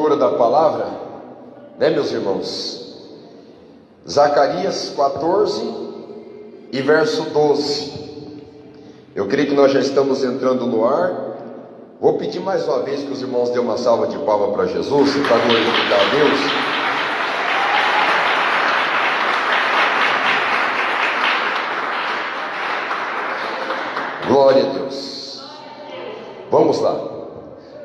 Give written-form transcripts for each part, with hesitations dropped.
leitura da palavra, né, meus irmãos? Zacarias 14 e verso 12. Eu creio que nós já estamos entrando no ar. Vou pedir mais uma vez que os irmãos dêem uma salva de palmas para Jesus, para glorificar a Deus. Glória a Deus. Vamos lá.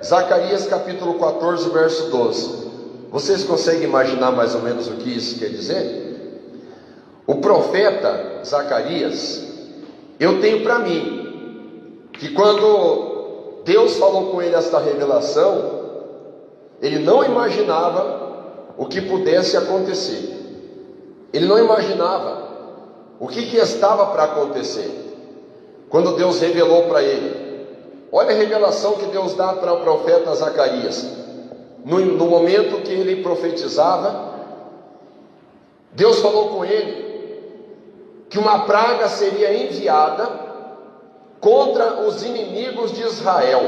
Zacarias capítulo 14, verso 12. Vocês conseguem imaginar mais ou menos o que isso quer dizer? O profeta Zacarias, eu tenho para mim que quando Deus falou com ele esta revelação, ele não imaginava o que pudesse acontecer. Ele não imaginava o que estava para acontecer. Quando Deus revelou para ele, olha a revelação que Deus dá para o profeta Zacarias. No momento que ele profetizava, Deus falou com ele que uma praga seria enviada contra os inimigos de Israel,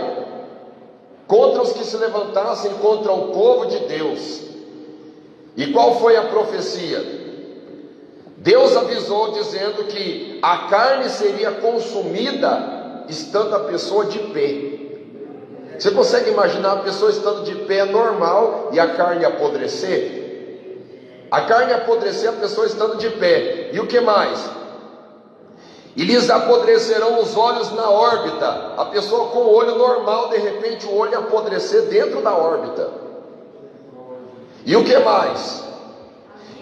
contra os que se levantassem contra o povo de Deus. E qual foi a profecia? Deus avisou dizendo que a carne seria consumida estando a pessoa de pé. Você consegue imaginar a pessoa estando de pé normal e a carne apodrecer? A carne apodrecer, a pessoa estando de pé. E o que mais? E lhes apodrecerão os olhos na órbita. A pessoa com o olho normal, de repente o olho apodrecer dentro da órbita. E o que mais?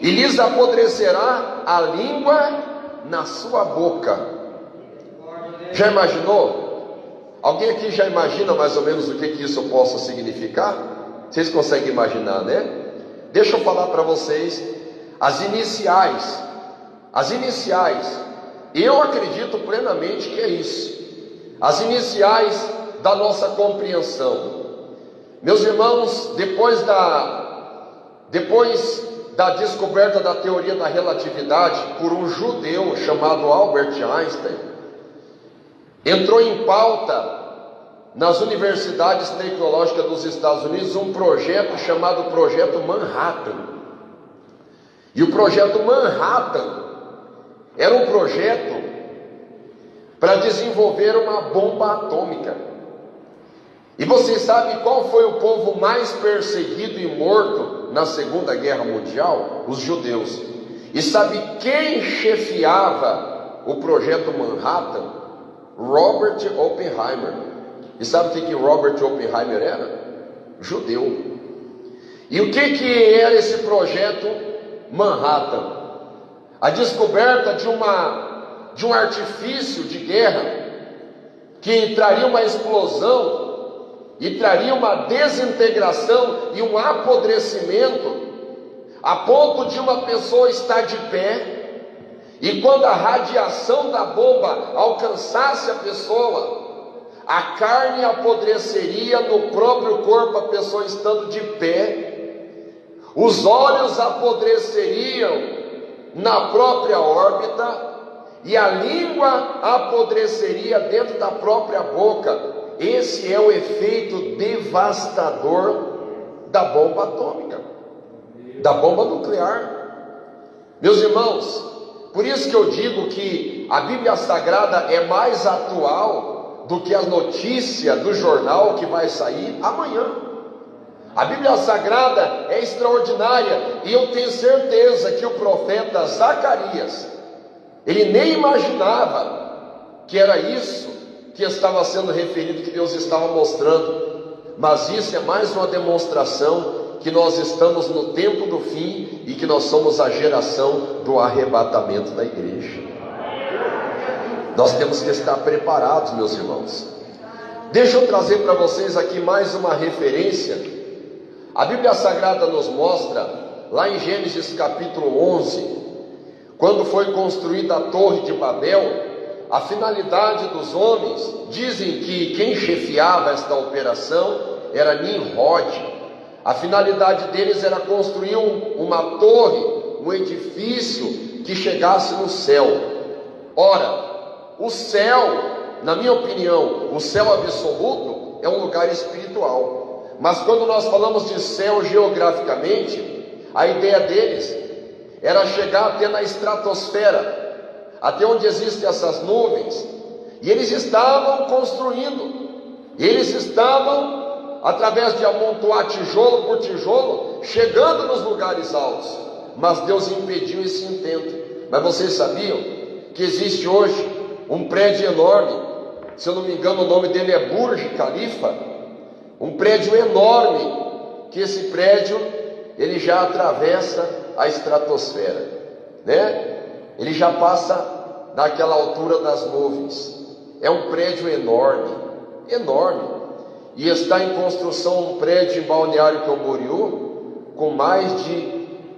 E lhes apodrecerá a língua na sua boca. Já imaginou? Alguém aqui já imagina mais ou menos o que isso possa significar? Vocês conseguem imaginar, né? Deixa eu falar para vocês as iniciais. As iniciais. Eu acredito plenamente que é isso. As iniciais da nossa compreensão. Meus irmãos, depois da descoberta da teoria da relatividade por um judeu chamado Albert Einstein, entrou em pauta nas universidades tecnológicas dos Estados Unidos um projeto chamado Projeto Manhattan. E o Projeto Manhattan era um projeto para desenvolver uma bomba atômica. E vocês sabem qual foi o povo mais perseguido e morto na Segunda Guerra Mundial? Os judeus. E sabe quem chefiava o projeto Manhattan? Robert Oppenheimer. E sabe o que Robert Oppenheimer era? Judeu. E o que era esse projeto Manhattan? A descoberta de um artifício de guerra que traria uma explosão e traria uma desintegração e um apodrecimento a ponto de uma pessoa estar de pé, e quando a radiação da bomba alcançasse a pessoa, a carne apodreceria no próprio corpo, a pessoa estando de pé, os olhos apodreceriam na própria órbita, e a língua apodreceria dentro da própria boca. Esse é o efeito devastador da bomba atômica, da bomba nuclear. Meus irmãos, por isso que eu digo que a Bíblia Sagrada é mais atual do que a notícia do jornal que vai sair amanhã. A Bíblia Sagrada é extraordinária, e eu tenho certeza que o profeta Zacarias, ele nem imaginava que era isso que estava sendo referido, que Deus estava mostrando. Mas isso é mais uma demonstração que nós estamos no tempo do fim e que nós somos a geração do arrebatamento da igreja. Nós temos que estar preparados, meus irmãos. Deixa eu trazer para vocês aqui mais uma referência. A Bíblia Sagrada nos mostra, lá em Gênesis capítulo 11, quando foi construída a Torre de Babel, a finalidade dos homens, dizem que quem chefiava esta operação era Nimrod. A finalidade deles era construir uma torre, um edifício que chegasse no céu. Ora, o céu, na minha opinião, o céu absoluto é um lugar espiritual. Mas quando nós falamos de céu geograficamente, a ideia deles era chegar até na estratosfera, até onde existem essas nuvens, e eles estavam construindo, eles estavam, através de amontoar tijolo por tijolo, chegando nos lugares altos, mas Deus impediu esse intento. Mas vocês sabiam que existe hoje um prédio enorme, se eu não me engano o nome dele é Burj Khalifa, um prédio enorme, que esse prédio, ele já atravessa a estratosfera, né? Ele já passa daquela altura das nuvens. É um prédio enorme, enorme, e está em construção um prédio em Balneário Camboriú, com mais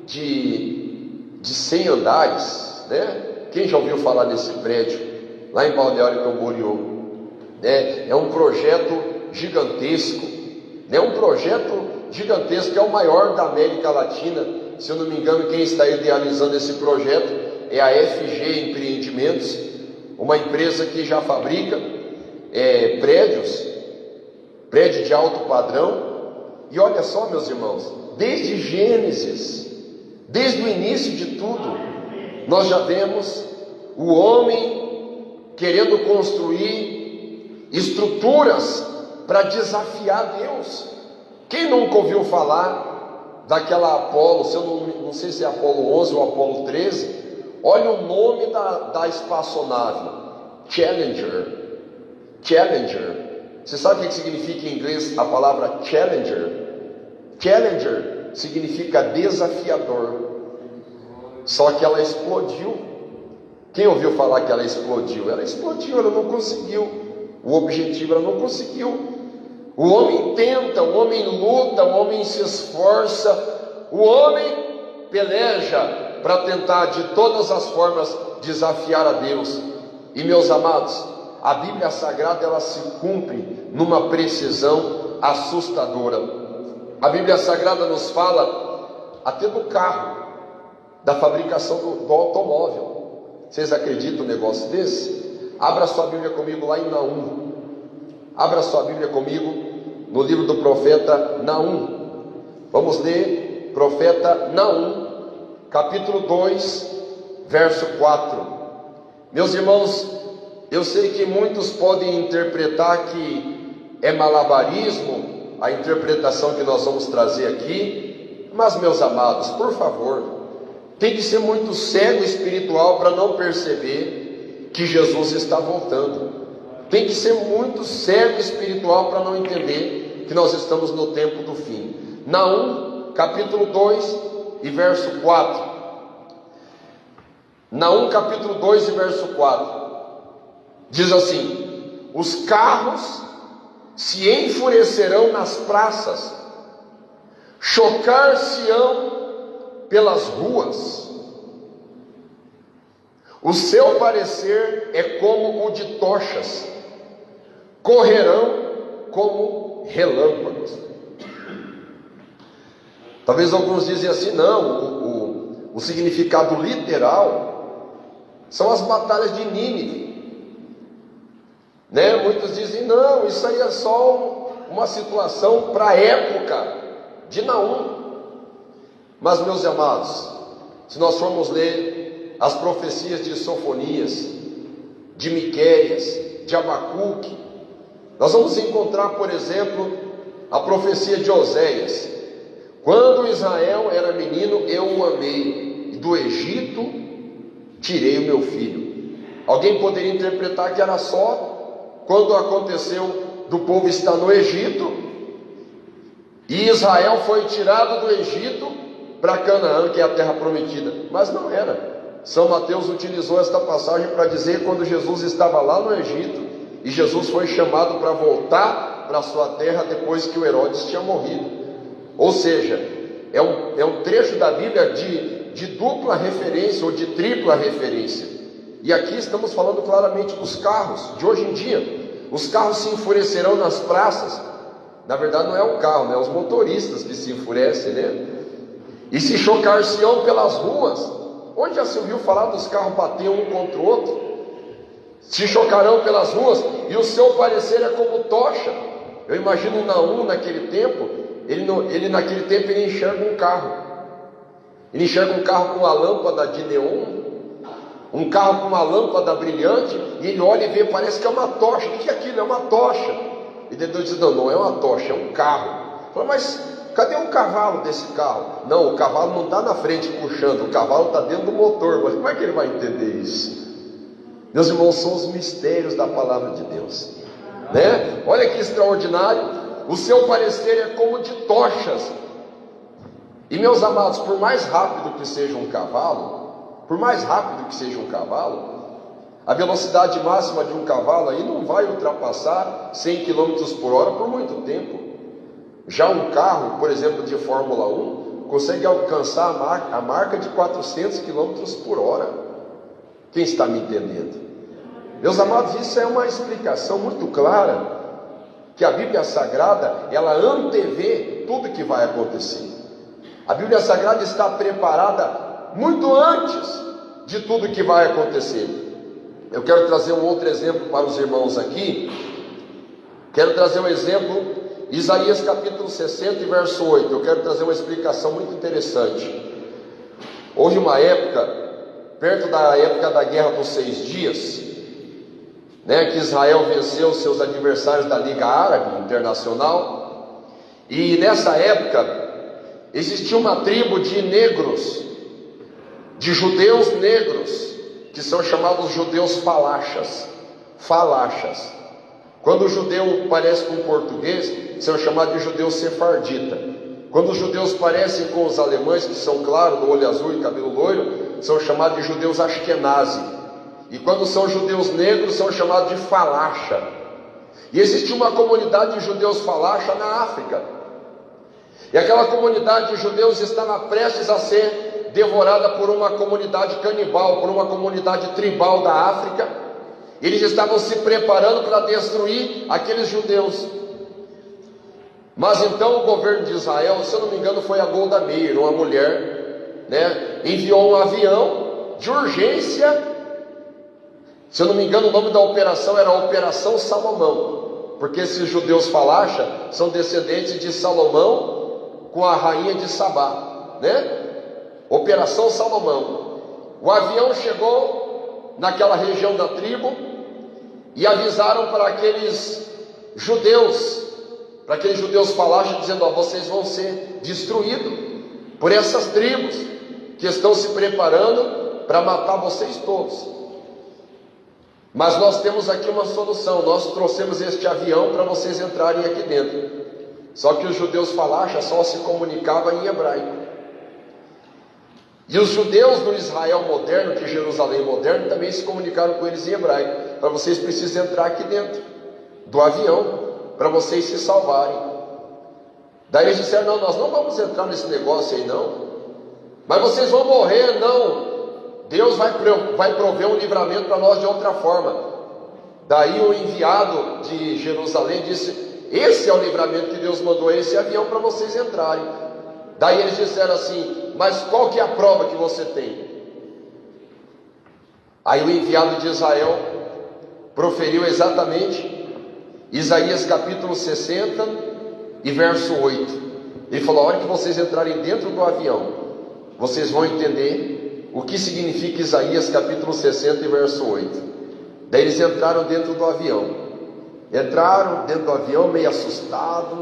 de 100 andares, né? Quem já ouviu falar nesse prédio, lá em Balneário Camboriú? É um projeto gigantesco, é um projeto gigantesco, é o maior da América Latina. Se eu não me engano, quem está idealizando esse projeto é a FG Empreendimentos, uma empresa que já fabrica prédio de alto padrão. E olha só, meus irmãos, desde Gênesis, desde o início de tudo, nós já vemos o homem querendo construir estruturas para desafiar Deus. Quem nunca ouviu falar daquela Apolo, se eu não sei se é Apolo 11 ou Apolo 13, olha o nome da espaçonave, Challenger. Você sabe o que significa em inglês a palavra Challenger? Challenger significa desafiador. Só que ela explodiu. Quem ouviu falar que ela explodiu? Ela explodiu, ela não conseguiu o objetivo, ela não conseguiu. O homem tenta, o homem luta, o homem se esforça, o homem peleja para tentar de todas as formas desafiar a Deus. E meus amados, a Bíblia Sagrada, ela se cumpre numa precisão assustadora. A Bíblia Sagrada nos fala até do carro, da fabricação do automóvel. Vocês acreditam um negócio desse? Abra sua Bíblia comigo lá em Naum. Abra sua Bíblia comigo no livro do profeta Naum. Vamos ler profeta Naum, capítulo 2, verso 4. Meus irmãos, eu sei que muitos podem interpretar que é malabarismo a interpretação que nós vamos trazer aqui, mas meus amados, por favor, tem que ser muito cego espiritual para não perceber que Jesus está voltando. Tem que ser muito cego espiritual para não entender que nós estamos no tempo do fim. Naum, capítulo 2 e verso 4. Naum, capítulo 2 e verso 4. Diz assim: os carros se enfurecerão nas praças, chocar-se-ão pelas ruas. O seu parecer é como o de tochas, correrão como relâmpagos. Talvez alguns dizem assim: não, o significado literal são as batalhas de Nínive, né? Muitos dizem: não, isso aí é só uma situação para a época de Naum. Mas meus amados, se nós formos ler as profecias de Sofonias, de Miqueias, de Abacuque, nós vamos encontrar, por exemplo, a profecia de Oséias: quando Israel era menino, eu o amei, e do Egito tirei o meu filho. Alguém poderia interpretar que era só quando aconteceu do povo estar no Egito, e Israel foi tirado do Egito para Canaã, que é a terra prometida. Mas não era. São Mateus utilizou esta passagem para dizer quando Jesus estava lá no Egito, e Jesus foi chamado para voltar para a sua terra depois que o Herodes tinha morrido. Ou seja, é um trecho da Bíblia de dupla referência ou de tripla referência. E aqui estamos falando claramente dos carros de hoje em dia. Os carros se enfurecerão nas praças. Na verdade não é o carro, né? É os motoristas que se enfurecem, né? E se chocar-se-ão pelas ruas. Onde já se ouviu falar dos carros bater um contra o outro? Se chocarão pelas ruas, e o seu parecer é como tocha. Eu imagino Naum naquele tempo, ele naquele tempo ele enxerga um carro. Ele enxerga um carro com uma lâmpada de neon, um carro com uma lâmpada brilhante, e ele olha e vê, parece que é uma tocha. O que é aquilo? É uma tocha. E Deus diz: não, não é uma tocha, é um carro. Fala: mas cadê o cavalo desse carro? Não, o cavalo não está na frente puxando, o cavalo está dentro do motor. Mas como é que ele vai entender isso? Meus irmãos, são os mistérios da palavra de Deus, né? Olha que extraordinário. O seu parecer é como de tochas. E meus amados, por mais rápido que seja um cavalo, a velocidade máxima de um cavalo aí não vai ultrapassar 100 km por hora por muito tempo. Já um carro, por exemplo, de Fórmula 1, consegue alcançar a marca de 400 km por hora. Quem está me entendendo? Meus amados, isso é uma explicação muito clara, que a Bíblia Sagrada, ela antevê tudo que vai acontecer. A Bíblia Sagrada está preparada muito antes de tudo que vai acontecer. Eu quero trazer um outro exemplo para os irmãos aqui. Quero trazer um exemplo, Isaías capítulo 60 e verso 8. Eu quero trazer uma explicação muito interessante. Houve uma época, perto da época da Guerra dos 6 Dias, que Israel venceu seus adversários da Liga Árabe Internacional. E nessa época existia uma tribo de negros, de judeus negros, que são chamados judeus falachas. Quando o judeu parece com o português, são chamados de judeu sefardita. Quando os judeus parecem com os alemães, que são claros, do olho azul e cabelo loiro, são chamados de judeus ashkenazi. E quando são judeus negros, são chamados de falacha. E existe uma comunidade de judeus falacha na África. E aquela comunidade de judeus está prestes a ser devorada por uma comunidade canibal, por uma comunidade tribal da África. Eles estavam se preparando para destruir aqueles judeus. Mas então o governo de Israel, se eu não me engano foi a Golda Meir, uma mulher, enviou um avião de urgência. Se eu não me engano, o nome da operação era Operação Salomão, porque esses judeus falacha são descendentes de Salomão com a rainha de Sabá, Operação Salomão. O avião chegou naquela região da tribo e avisaram para aqueles judeus falacha, dizendo: vocês vão ser destruídos por essas tribos que estão se preparando para matar vocês todos. Mas nós temos aqui uma solução. Nós trouxemos este avião para vocês entrarem aqui dentro. Só que os judeus falacha só se comunicavam em hebraico. E os judeus do Israel moderno, de Jerusalém moderno, também se comunicaram com eles em hebraico. Para vocês precisam entrar aqui dentro do avião, para vocês se salvarem. Daí eles disseram: não, nós não vamos entrar nesse negócio aí não. Mas vocês vão morrer, não. Deus vai prover um livramento para nós de outra forma. Daí o enviado de Jerusalém disse: esse é o livramento que Deus mandou, esse avião para vocês entrarem. Daí eles disseram assim: mas qual que é a prova que você tem? Aí o enviado de Israel proferiu exatamente Isaías capítulo 60 e verso 8. Ele falou: a hora que vocês entrarem dentro do avião, vocês vão entender o que significa Isaías capítulo 60 e verso 8. Daí eles entraram dentro do avião. Entraram dentro do avião meio assustados,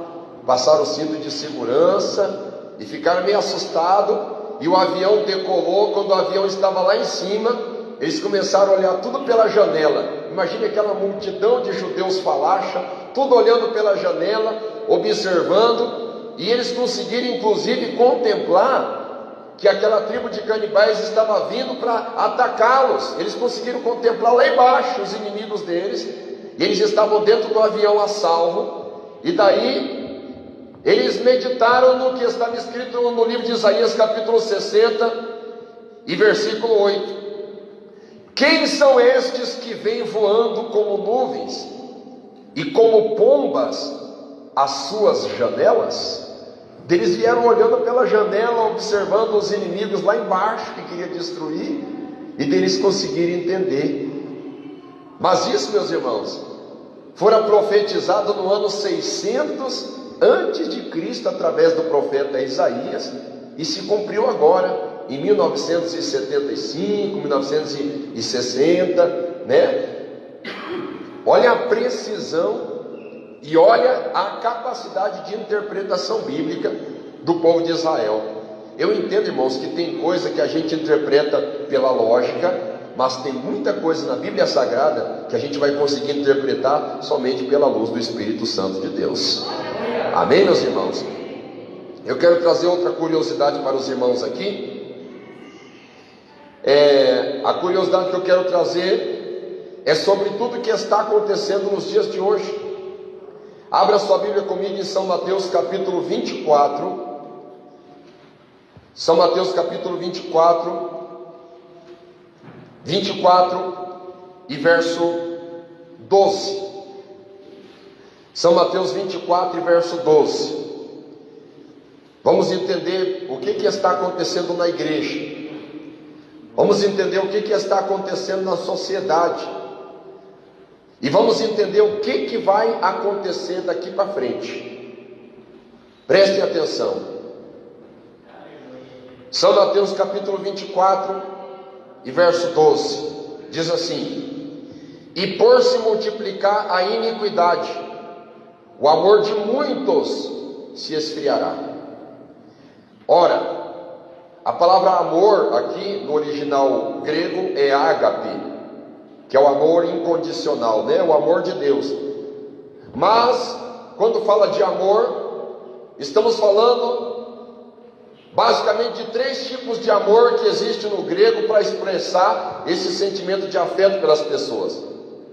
passaram o cinto de segurança e ficaram meio assustados. E o avião decolou. Quando o avião estava lá em cima, eles começaram a olhar tudo pela janela. Imagine aquela multidão de judeus falacha, tudo olhando pela janela, observando. E eles conseguiram inclusive contemplar que aquela tribo de canibais estava vindo para atacá-los. Eles conseguiram contemplar lá embaixo os inimigos deles, e eles estavam dentro do avião a salvo. E daí eles meditaram no que estava escrito no livro de Isaías capítulo 60 e versículo 8: quem são estes que vêm voando como nuvens e como pombas às suas janelas? Eles vieram olhando pela janela, observando os inimigos lá embaixo que queria destruir, e deles conseguiram entender. Mas isso, meus irmãos, fora profetizado no ano 600 antes de Cristo, através do profeta Isaías, e se cumpriu agora, em 1975, 1960, né? Olha a precisão e olha a capacidade de interpretação bíblica do povo de Israel. Eu entendo, irmãos, que tem coisa que a gente interpreta pela lógica, mas tem muita coisa na Bíblia Sagrada que a gente vai conseguir interpretar somente pela luz do Espírito Santo de Deus. Amém, meus irmãos? Eu quero trazer outra curiosidade para os irmãos aqui. A curiosidade que eu quero trazer é sobre tudo que está acontecendo nos dias de hoje. Abra sua Bíblia comigo em São Mateus capítulo 24. São Mateus capítulo 24 e verso 12. São Mateus 24 e verso 12. Vamos entender o que está acontecendo na igreja. Vamos entender o que está acontecendo na sociedade. E vamos entender o que vai acontecer daqui para frente. Prestem atenção. São Mateus capítulo 24 e verso 12. Diz assim: e por se multiplicar a iniquidade, o amor de muitos se esfriará. Ora, a palavra amor aqui no original grego é ágape, que é o amor incondicional, né? O amor de Deus. Mas quando fala de amor, estamos falando basicamente de três tipos de amor que existe no grego para expressar esse sentimento de afeto pelas pessoas.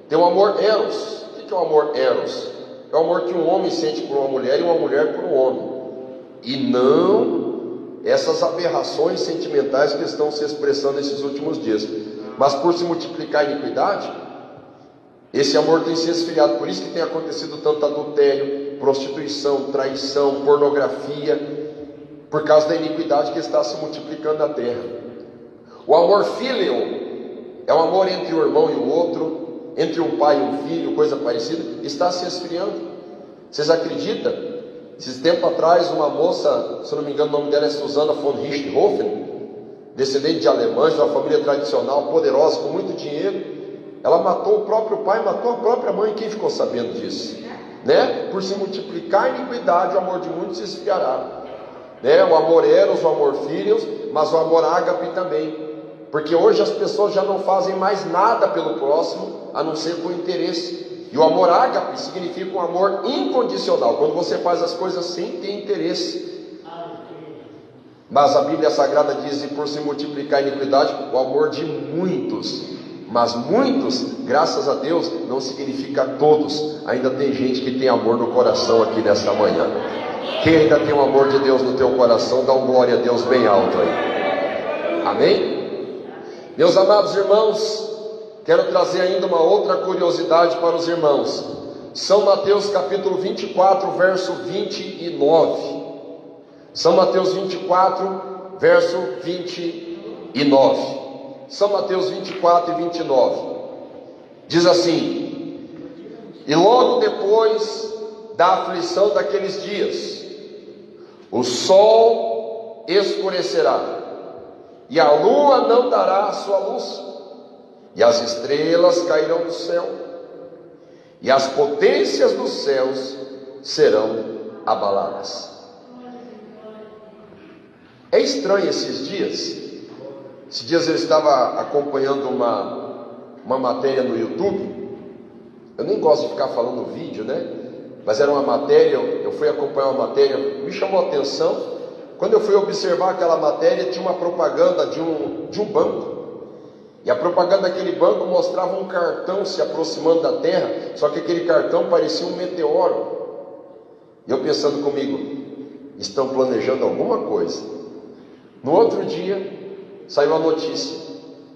Tem o amor eros. O que é o amor eros? É o amor que um homem sente por uma mulher e uma mulher por um homem, e não essas aberrações sentimentais que estão se expressando nesses últimos dias. Mas por se multiplicar a iniquidade, esse amor tem se esfriado. Por isso que tem acontecido tanto adultério, prostituição, traição, pornografia, por causa da iniquidade que está se multiplicando na terra. O amor filial é o amor entre o irmão e o outro, entre um pai e um filho, coisa parecida, está se esfriando. Vocês acreditam? Esses tempos atrás, uma moça, se não me engano o nome dela é Susana von Richthofen, descendente de alemães, de uma família tradicional, poderosa, com muito dinheiro, ela matou o próprio pai, matou a própria mãe. Quem ficou sabendo disso? Né? Por se multiplicar a iniquidade, o amor de muitos se esfriará. Né? O amor eros, o amor filhos, mas o amor ágape também. Porque hoje as pessoas já não fazem mais nada pelo próximo, a não ser por interesse. E o amor ágape significa um amor incondicional, quando você faz as coisas sem ter interesse. Mas a Bíblia Sagrada diz: e por se multiplicar a iniquidade, o amor de muitos. Mas muitos, graças a Deus, não significa todos. Ainda tem gente que tem amor no coração aqui nesta manhã. Quem ainda tem o amor de Deus no teu coração, dá um glória a Deus bem alto aí. Amém? Meus amados irmãos, quero trazer ainda uma outra curiosidade para os irmãos. São Mateus capítulo 24, verso 29. São Mateus 24, verso 29. São Mateus 24 e 29. Diz assim: e logo depois da aflição daqueles dias, o sol escurecerá, e a lua não dará a sua luz, e as estrelas cairão do céu, e as potências dos céus serão abaladas. É estranho esses dias. Esses dias eu estava acompanhando uma matéria no YouTube. Eu nem gosto de ficar falando vídeo, né? Mas era uma matéria, eu fui acompanhar uma matéria, me chamou a atenção. Quando eu fui observar aquela matéria, tinha uma propaganda de um banco. E a propaganda daquele banco mostrava um cartão se aproximando da Terra, só que aquele cartão parecia um meteoro. E eu pensando comigo, estão planejando alguma coisa. No outro dia, saiu a notícia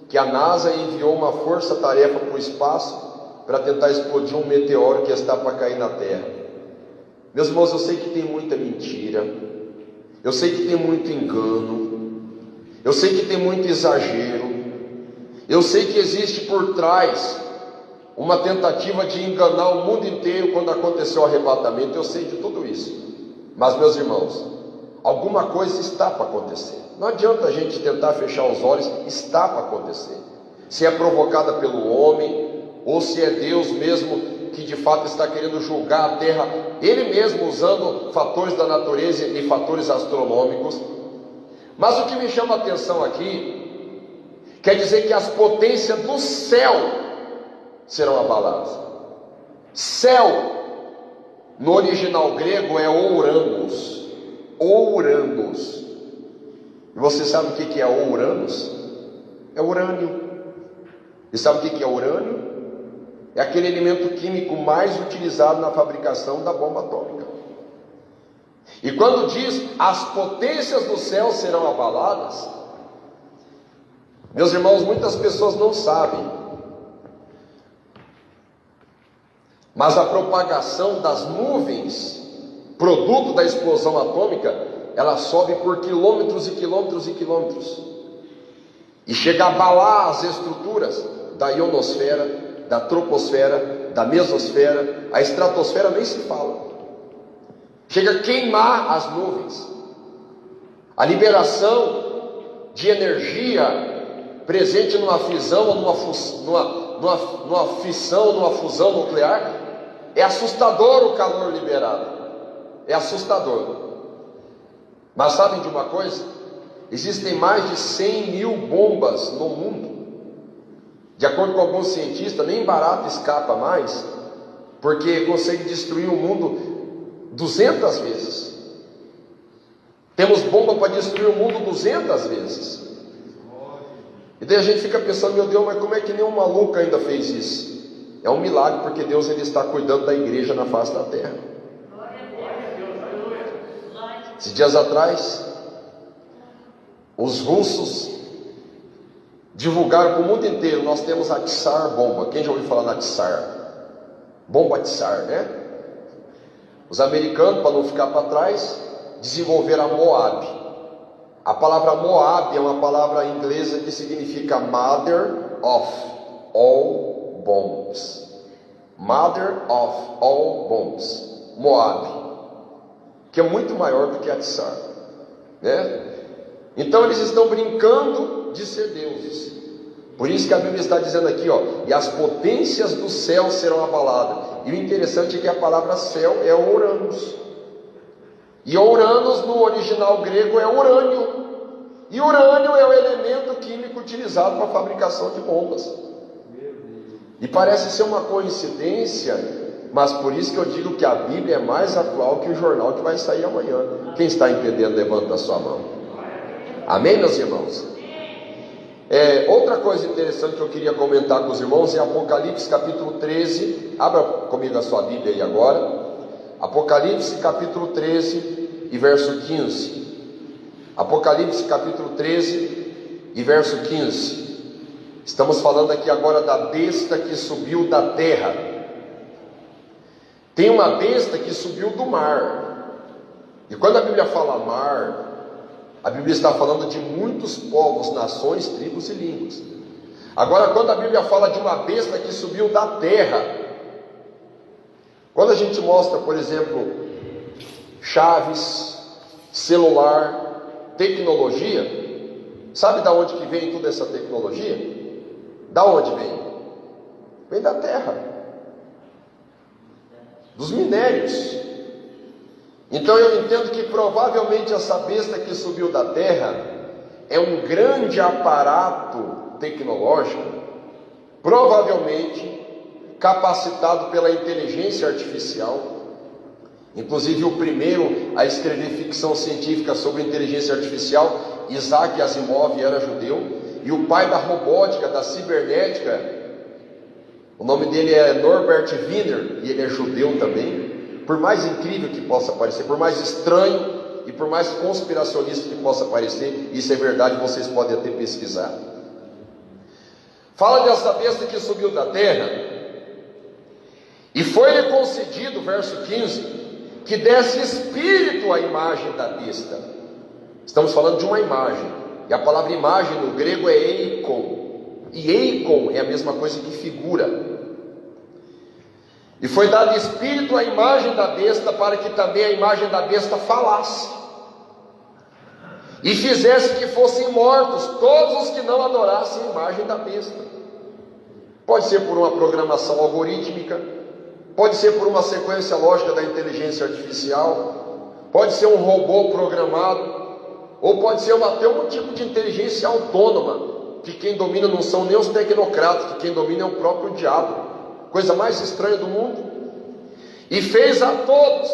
que a NASA enviou uma força-tarefa para o espaço para tentar explodir um meteoro que está para cair na Terra. Meus irmãos, eu sei que tem muita mentira, eu sei que tem muito engano, eu sei que tem muito exagero, eu sei que existe por trás uma tentativa de enganar o mundo inteiro quando aconteceu o arrebatamento. Eu sei de tudo isso. Mas, meus irmãos, alguma coisa está para acontecer. Não adianta a gente tentar fechar os olhos, está para acontecer. Se é provocada pelo homem, ou se é Deus mesmo que de fato está querendo julgar a terra, Ele mesmo usando fatores da natureza e fatores astronômicos. Mas o que me chama a atenção aqui, quer dizer que as potências do céu serão abaladas. Céu, no original grego, é Ouranos. Ouranos. E você sabe o que é Ouranos? É urânio. E sabe o que é urânio? É aquele elemento químico mais utilizado na fabricação da bomba atômica. E quando diz as potências do céu serão abaladas, meus irmãos, muitas pessoas não sabem, mas a propagação das nuvens, produto da explosão atômica, ela sobe por quilômetros e quilômetros e quilômetros, e chega a abalar as estruturas da ionosfera, da troposfera, da mesosfera. A estratosfera nem se fala. Chega a queimar as nuvens. A liberação de energia presente numa fissão ou numa fissão, numa fusão nuclear, é assustador o calor liberado. É assustador. Mas sabem de uma coisa? Existem mais de 100 mil bombas no mundo. De acordo com alguns cientistas, nem barato escapa mais, porque consegue destruir o mundo 200 vezes. Temos bomba para destruir o mundo 200 vezes. E daí a gente fica pensando, meu Deus, mas como é que nenhum maluco ainda fez isso? É um milagre, porque Deus ele está cuidando da igreja na face da terra. Esses dias atrás, os russos divulgaram para o mundo inteiro. Nós temos a Tsar bomba. Quem já ouviu falar na Tsar? Bomba Tsar, né? Os americanos, para não ficar para trás, desenvolveram a Moab. A palavra Moab é uma palavra inglesa que significa Mother of All Bombs. Mother of All Bombs. Moab, que é muito maior do que a Tsar, né? Então eles estão brincando de ser deuses. Por isso que a Bíblia está dizendo aqui, ó, e as potências do céu serão abaladas. E o interessante é que a palavra céu é Ouranos. E Ouranos no original grego é urânio. E urânio é o elemento químico utilizado para a fabricação de bombas. E parece ser uma coincidência, mas por isso que eu digo que a Bíblia é mais atual que o jornal que vai sair amanhã. Quem está entendendo, levanta a sua mão. Amém, meus irmãos? Outra coisa interessante que eu queria comentar com os irmãos é Apocalipse capítulo 13. Abra comigo a sua Bíblia aí agora. Apocalipse capítulo 13 e verso 15. Apocalipse capítulo 13 e verso 15. Estamos falando aqui agora da besta que subiu da terra. Tem uma besta que subiu do mar. E quando a Bíblia fala mar, a Bíblia está falando de muitos povos, nações, tribos e línguas. Agora, quando a Bíblia fala de uma besta que subiu da terra, quando a gente mostra, por exemplo, chaves, celular, tecnologia, sabe da onde que vem toda essa tecnologia? Da onde vem? Vem da terra, dos minérios. Então eu entendo que provavelmente essa besta que subiu da terra é um grande aparato tecnológico, provavelmente capacitado pela inteligência artificial. Inclusive o primeiro a escrever ficção científica sobre inteligência artificial, Isaac Asimov, era judeu, e o pai da robótica, da cibernética, o nome dele é Norbert Wiener, e ele é judeu também. Por mais incrível que possa parecer, por mais estranho e por mais conspiracionista que possa parecer, isso é verdade, vocês podem até pesquisar. Fala dessa besta que subiu da terra, e foi-lhe concedido, verso 15, que desse espírito à imagem da besta. Estamos falando de uma imagem, e a palavra imagem no grego é eikon, e eikon é a mesma coisa que figura. E foi dado espírito à imagem da besta, para que também a imagem da besta falasse, e fizesse que fossem mortos todos os que não adorassem a imagem da besta. Pode ser por uma programação algorítmica, pode ser por uma sequência lógica da inteligência artificial, pode ser um robô programado, ou pode ser até um tipo de inteligência autônoma, que quem domina não são nem os tecnocratas, que quem domina é o próprio diabo, coisa mais estranha do mundo. E fez a todos,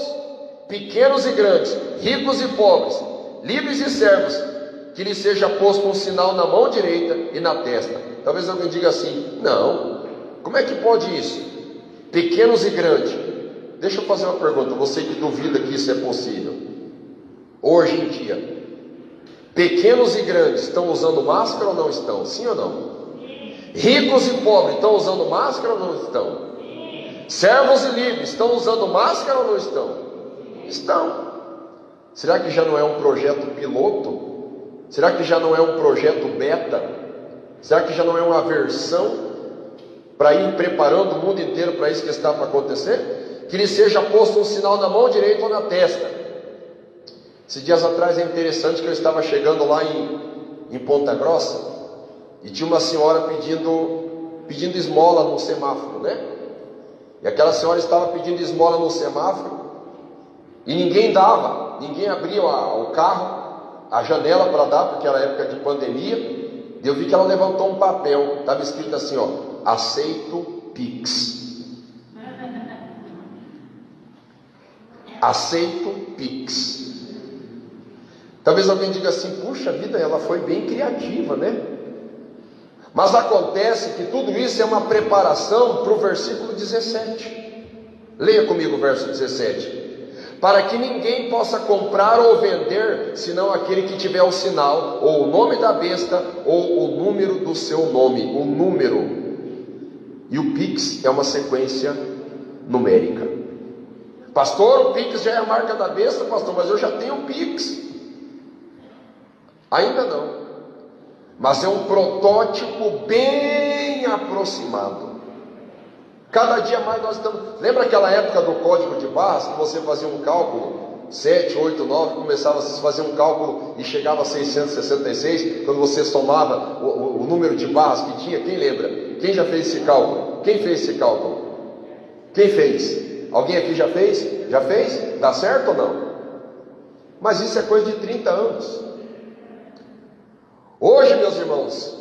pequenos e grandes, ricos e pobres, livres e servos, que lhe seja posto um sinal na mão direita e na testa. Talvez alguém diga assim: não, como é que pode isso? Pequenos e grandes. Deixa eu fazer uma pergunta, você que duvida que isso é possível. Hoje em dia, pequenos e grandes estão usando máscara ou não estão? Sim ou não? Ricos e pobres estão usando máscara ou não estão? Servos e livres estão usando máscara ou não estão? Estão. Será que já não é um projeto piloto? Será que já não é um projeto beta? Será que já não é uma versão para ir preparando o mundo inteiro para isso que está para acontecer? Que lhe seja posto um sinal na mão direita ou na testa. Esses dias atrás é interessante que eu estava chegando lá em Ponta Grossa, e tinha uma senhora pedindo esmola no semáforo, né? E aquela senhora estava pedindo esmola no semáforo, e ninguém dava, ninguém abria o carro, a janela para dar, porque era época de pandemia. E eu vi que ela levantou um papel, estava escrito assim, ó: aceito Pix. Aceito Pix. Talvez alguém diga assim: puxa vida, ela foi bem criativa, né? Mas acontece que tudo isso é uma preparação para o versículo 17. Leia comigo o verso 17. Para que ninguém possa comprar ou vender, senão aquele que tiver o sinal, ou o nome da besta, ou o número do seu nome, o número. E o Pix é uma sequência numérica. Pastor, o Pix já é a marca da besta, pastor, mas eu já tenho o Pix. Ainda não, mas é um protótipo bem aproximado. Cada dia mais nós estamos... Lembra aquela época do código de barras, que você fazia um cálculo, 7, 8, 9, começava a fazer um cálculo e chegava a 666, quando você somava o número de barras que tinha? Quem lembra? Quem já fez esse cálculo? Quem fez esse cálculo? Quem fez? Alguém aqui já fez? Já fez? Dá certo ou não? Mas isso é coisa de 30 anos. Hoje, meus irmãos,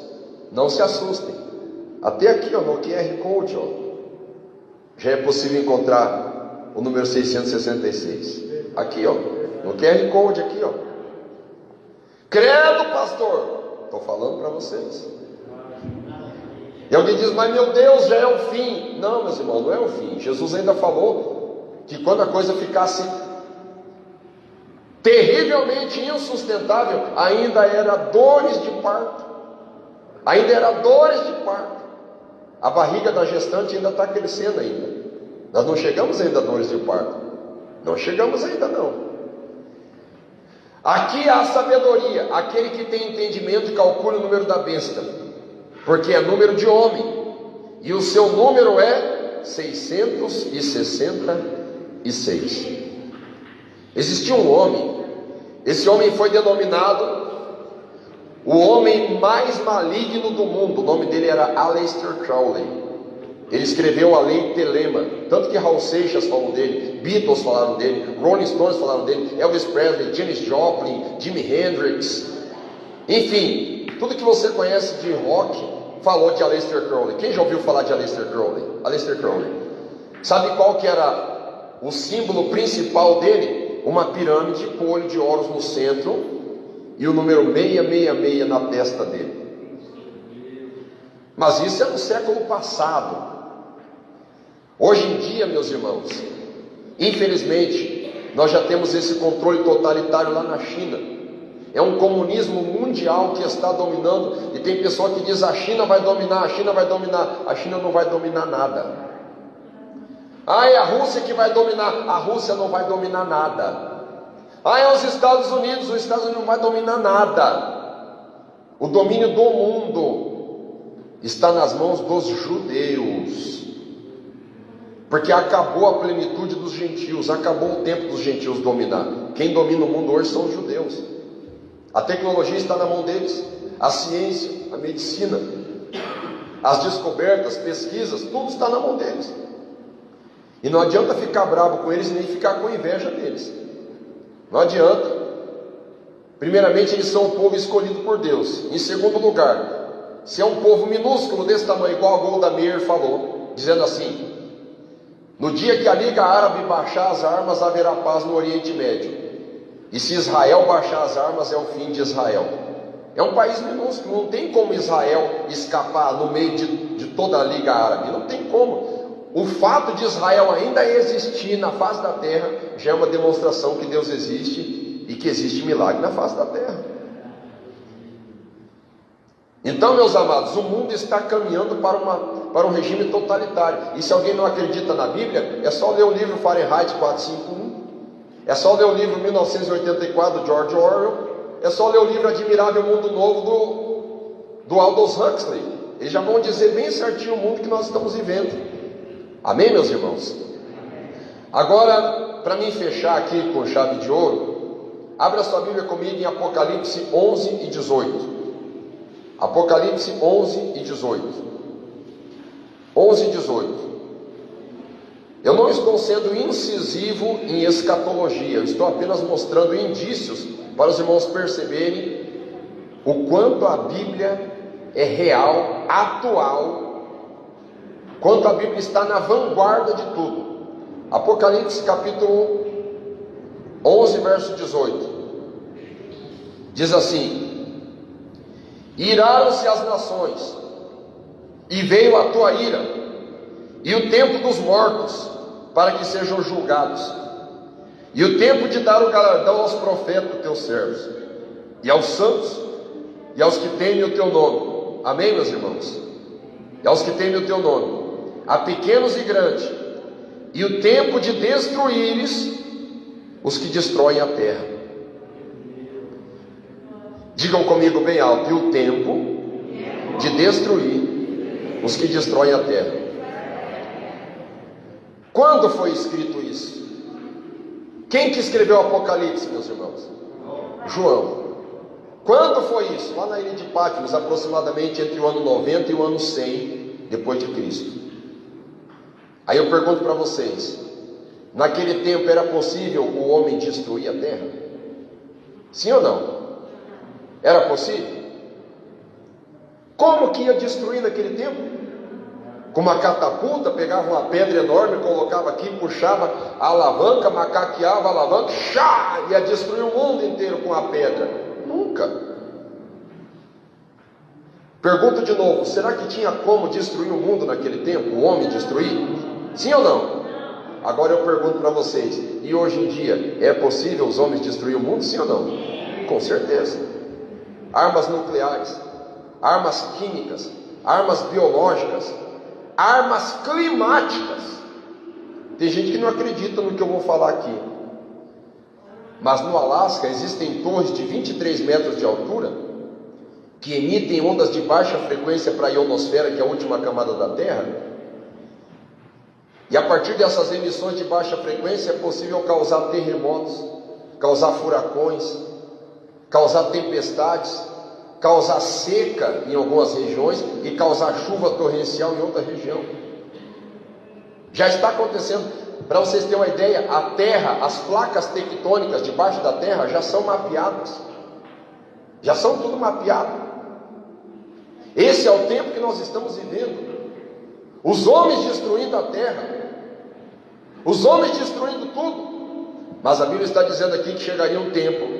não se assustem. Até aqui, ó, no QR Code, ó, já é possível encontrar o número 666. Aqui, ó, no QR Code aqui, ó. Credo, pastor. Estou falando para vocês. E alguém diz: mas meu Deus, já é o fim. Não, meus irmãos, não é o fim. Jesus ainda falou que quando a coisa ficasse terrivelmente insustentável, ainda era dores de parto. Ainda era dores de parto. A barriga da gestante ainda está crescendo ainda. Nós não chegamos ainda a dores de parto. Não chegamos ainda não. Aqui há sabedoria. Aquele que tem entendimento calcula o número da besta, porque é número de homem, e o seu número é 666. Existia um homem. Esse homem foi denominado o homem mais maligno do mundo. O nome dele era Aleister Crowley. Ele escreveu a Lei Telema. Tanto que Raul Seixas falou dele, Beatles falaram dele, Rolling Stones falaram dele, Elvis Presley, Janis Joplin, Jimi Hendrix. Enfim, tudo que você conhece de rock falou de Aleister Crowley. Quem já ouviu falar de Aleister Crowley? Aleister Crowley. Sabe qual que era o símbolo principal dele? Uma pirâmide com olho de Horus no centro e o número 666 na testa dele. Mas isso é no século passado. Hoje em dia, meus irmãos, infelizmente, nós já temos esse controle totalitário lá na China. É um comunismo mundial que está dominando, e tem pessoa que diz: a China vai dominar, a China vai dominar. A China não vai dominar nada. Ah, é a Rússia que vai dominar. A Rússia não vai dominar nada. Ah, é os Estados Unidos não vai dominar nada. O domínio do mundo está nas mãos dos judeus. Porque acabou a plenitude dos gentios, acabou o tempo dos gentios dominar. Quem domina o mundo hoje são os judeus. A tecnologia está na mão deles, a ciência, a medicina, as descobertas, pesquisas, tudo está na mão deles. E não adianta ficar bravo com eles, nem ficar com inveja deles. Não adianta. Primeiramente, eles são um povo escolhido por Deus. Em segundo lugar, se é um povo minúsculo desse tamanho, igual a Golda Meir falou, dizendo assim: no dia que a Liga Árabe baixar as armas, haverá paz no Oriente Médio. E se Israel baixar as armas, é o fim de Israel. É um país minúsculo, não tem como Israel escapar no meio de toda a Liga Árabe. Não tem como. O fato de Israel ainda existir na face da terra já é uma demonstração que Deus existe e que existe milagre na face da terra. Então, meus amados, o mundo está caminhando para um regime totalitário. E se alguém não acredita na Bíblia, é só ler o livro Fahrenheit 451, é só ler o livro 1984 do George Orwell, é só ler o livro Admirável Mundo Novo do Aldous Huxley. Eles já vão dizer bem certinho o mundo que nós estamos vivendo. Amém, meus irmãos? Agora, para mim fechar aqui com chave de ouro, abra sua Bíblia comigo em Apocalipse 11 e 18. Apocalipse 11 e 18. 11 e 18. Eu não estou sendo incisivo em escatologia, eu estou apenas mostrando indícios para os irmãos perceberem o quanto a Bíblia é real, atual, quanto a Bíblia está na vanguarda de tudo. Apocalipse capítulo 11, verso 18. Diz assim: iraram-se as nações, e veio a tua ira, e o tempo dos mortos, para que sejam julgados, e o tempo de dar o galardão aos profetas teus servos, e aos santos, e aos que temem o teu nome. Amém, meus irmãos? E aos que temem o teu nome, a pequenos e grandes, e o tempo de destruíres os que destroem a terra. Digam comigo bem alto: e o tempo de destruir os que destroem a terra. Quando foi escrito isso? Quem que escreveu o Apocalipse, meus irmãos? João. Quando foi isso? Lá na ilha de Patmos, aproximadamente entre o ano 90 e o ano 100 depois de Cristo. Aí eu pergunto para vocês: naquele tempo era possível o homem destruir a terra? Sim ou não? Era possível? Como que ia destruir naquele tempo? Com uma catapulta, pegava uma pedra enorme, colocava aqui, puxava a alavanca, macaqueava a alavanca, chá, ia destruir o mundo inteiro com a pedra? Nunca. Pergunto de novo: será que tinha como destruir o mundo naquele tempo? O homem destruir? Sim ou não? Agora eu pergunto para vocês: e hoje em dia, é possível os homens destruir o mundo? Sim ou não? Com certeza. Armas nucleares, armas químicas, armas biológicas, armas climáticas. Tem gente que não acredita no que eu vou falar aqui, mas no Alasca existem torres de 23 metros de altura que emitem ondas de baixa frequência para a ionosfera, que é a última camada da Terra. E a partir dessas emissões de baixa frequência é possível causar terremotos, causar furacões, causar tempestades, causar seca em algumas regiões e causar chuva torrencial em outra região. Já está acontecendo. Para vocês terem uma ideia, a Terra, as placas tectônicas debaixo da Terra já são mapeadas, já são tudo mapeado. Esse é o tempo que nós estamos vivendo. Os homens destruindo a terra, os homens destruindo tudo. Mas a Bíblia está dizendo aqui que chegaria um tempo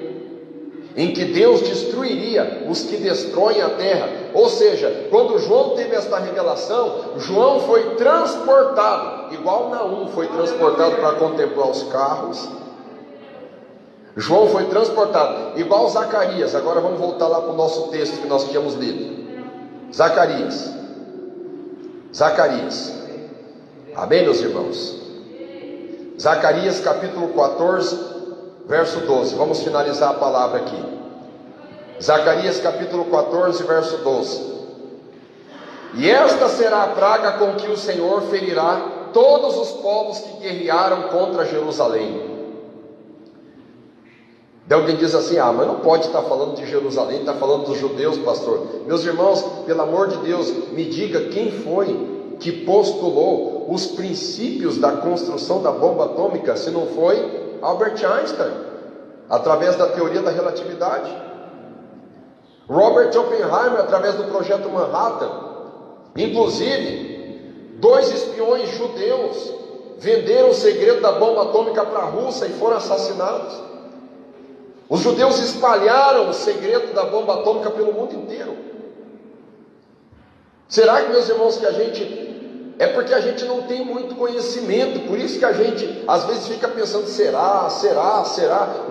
em que Deus destruiria os que destroem a terra. Ou seja, quando João teve esta revelação, João foi transportado, igual Naum foi transportado para contemplar os carros. João foi transportado, igual Zacarias. Agora vamos voltar lá para o nosso texto que nós tínhamos lido. Zacarias. Amém, meus irmãos? Zacarias capítulo 14, verso 12, vamos finalizar a palavra aqui. Zacarias capítulo 14, verso 12. E esta será a praga com que o Senhor ferirá todos os povos que guerrearam contra Jerusalém. Daí alguém diz assim: ah, mas não pode estar falando de Jerusalém, está falando dos judeus, pastor. Meus irmãos, pelo amor de Deus, me diga quem foi que postulou os princípios da construção da bomba atômica, se não foi Albert Einstein, através da teoria da relatividade. Robert Oppenheimer, através do projeto Manhattan. Inclusive, 2 espiões judeus venderam o segredo da bomba atômica para a Rússia e foram assassinados. Os judeus espalharam o segredo da bomba atômica pelo mundo inteiro. Será que, meus irmãos, que a gente... é porque a gente não tem muito conhecimento, por isso que a gente às vezes fica pensando: será?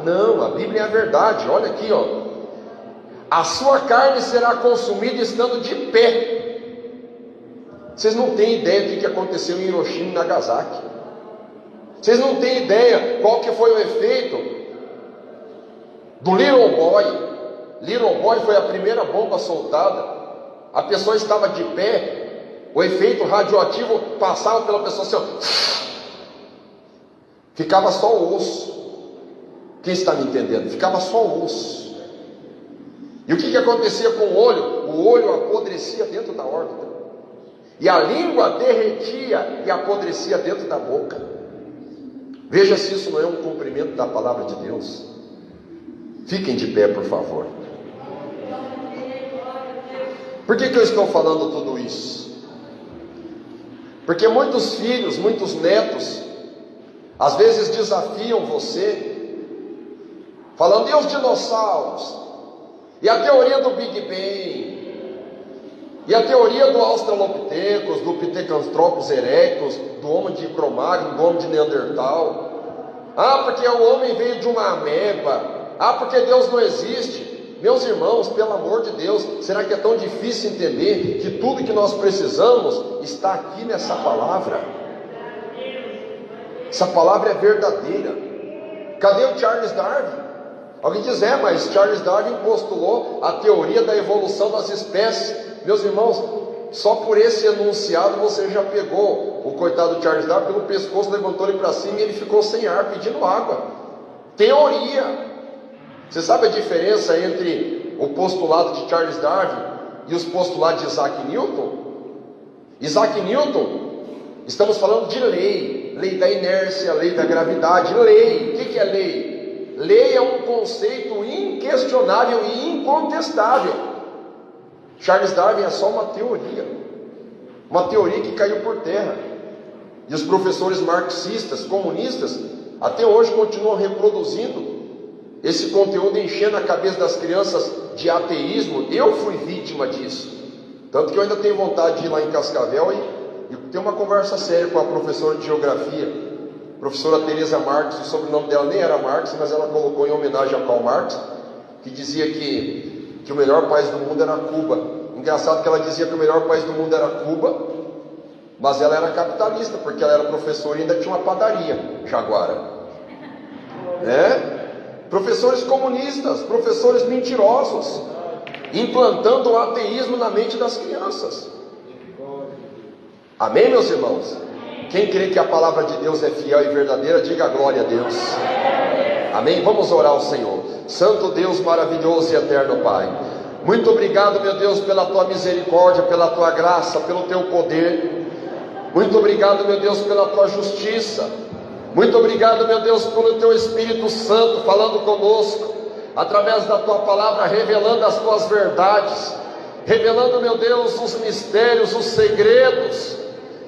Não, a Bíblia é a verdade. Olha aqui, ó: a sua carne será consumida estando de pé. Vocês não têm ideia do que aconteceu em Hiroshima e Nagasaki. Vocês não têm ideia qual que foi o efeito do Little Boy. Little Boy foi a primeira bomba soltada. A pessoa estava de pé, o efeito radioativo passava pela pessoa assim, ó. Ficava só o osso. Quem está me entendendo? Ficava só o osso. E o que acontecia com o olho? O olho apodrecia dentro da órbita, e a língua derretia e apodrecia dentro da boca. Veja se isso não é um cumprimento da palavra de Deus. Fiquem de pé, por favor. Por que eu estou falando tudo isso? Porque muitos filhos, muitos netos, às vezes desafiam você, falando: e os dinossauros? E a teoria do Big Bang? E a teoria do Australopithecus, do Pithecanthropus erectus, do homem de Cro-Magnon, do homem de Neandertal? Ah, porque o homem veio de uma ameba. Ah, porque Deus não existe. Meus irmãos, pelo amor de Deus, será que é tão difícil entender que tudo que nós precisamos está aqui nessa palavra? Essa palavra é verdadeira. Cadê o Charles Darwin? Alguém diz: é, mas Charles Darwin postulou a teoria da evolução das espécies. Meus irmãos, só por esse enunciado você já pegou o coitado Charles Darwin pelo pescoço, levantou ele para cima e ele ficou sem ar, pedindo água. Teoria. Você sabe a diferença entre o postulado de Charles Darwin e os postulados de Isaac Newton? Isaac Newton, estamos falando de lei, lei da inércia, lei da gravidade. Lei, o que é lei? Lei é um conceito inquestionável e incontestável. Charles Darwin é só uma teoria que caiu por terra. E os professores marxistas, comunistas, até hoje continuam reproduzindo esse conteúdo, enchendo a cabeça das crianças de ateísmo. Eu fui vítima disso, tanto que eu ainda tenho vontade de ir lá em Cascavel e ter uma conversa séria com a professora de geografia, professora Teresa Marx. O sobrenome dela nem era Marx, mas ela colocou em homenagem a Karl Marx, que dizia que o melhor país do mundo era Cuba. Engraçado que ela dizia que o melhor país do mundo era Cuba, mas ela era capitalista, porque ela era professora e ainda tinha uma padaria, Jaguara, né? Professores comunistas, professores mentirosos, implantando o ateísmo na mente das crianças. Amém, meus irmãos? Quem crê que a palavra de Deus é fiel e verdadeira, diga glória a Deus. Amém? Vamos orar ao Senhor. Santo Deus maravilhoso e eterno Pai, muito obrigado, meu Deus, pela tua misericórdia, pela tua graça, pelo teu poder. Muito obrigado, meu Deus, pela tua justiça. Muito obrigado, meu Deus, pelo teu Espírito Santo falando conosco, através da tua palavra, revelando as tuas verdades, revelando, meu Deus, os mistérios, os segredos,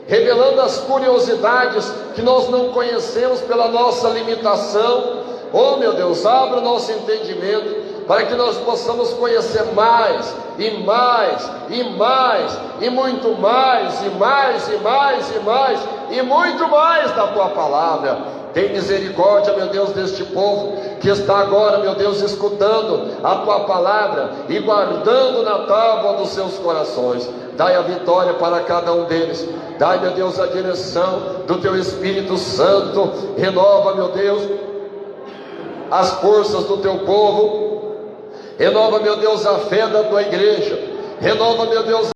revelando as curiosidades que nós não conhecemos pela nossa limitação. Oh, meu Deus, abra o nosso entendimento, para que nós possamos conhecer mais, e mais, e mais, e muito mais, e mais, e mais, e mais, e muito mais da tua palavra. Tem misericórdia, meu Deus, deste povo que está agora, meu Deus, escutando a tua palavra e guardando na tábua dos seus corações. Dai a vitória para cada um deles. Dai, meu Deus, a direção do teu Espírito Santo. Renova, meu Deus, as forças do teu povo. Renova, meu Deus, a fé da tua igreja. Renova, meu Deus,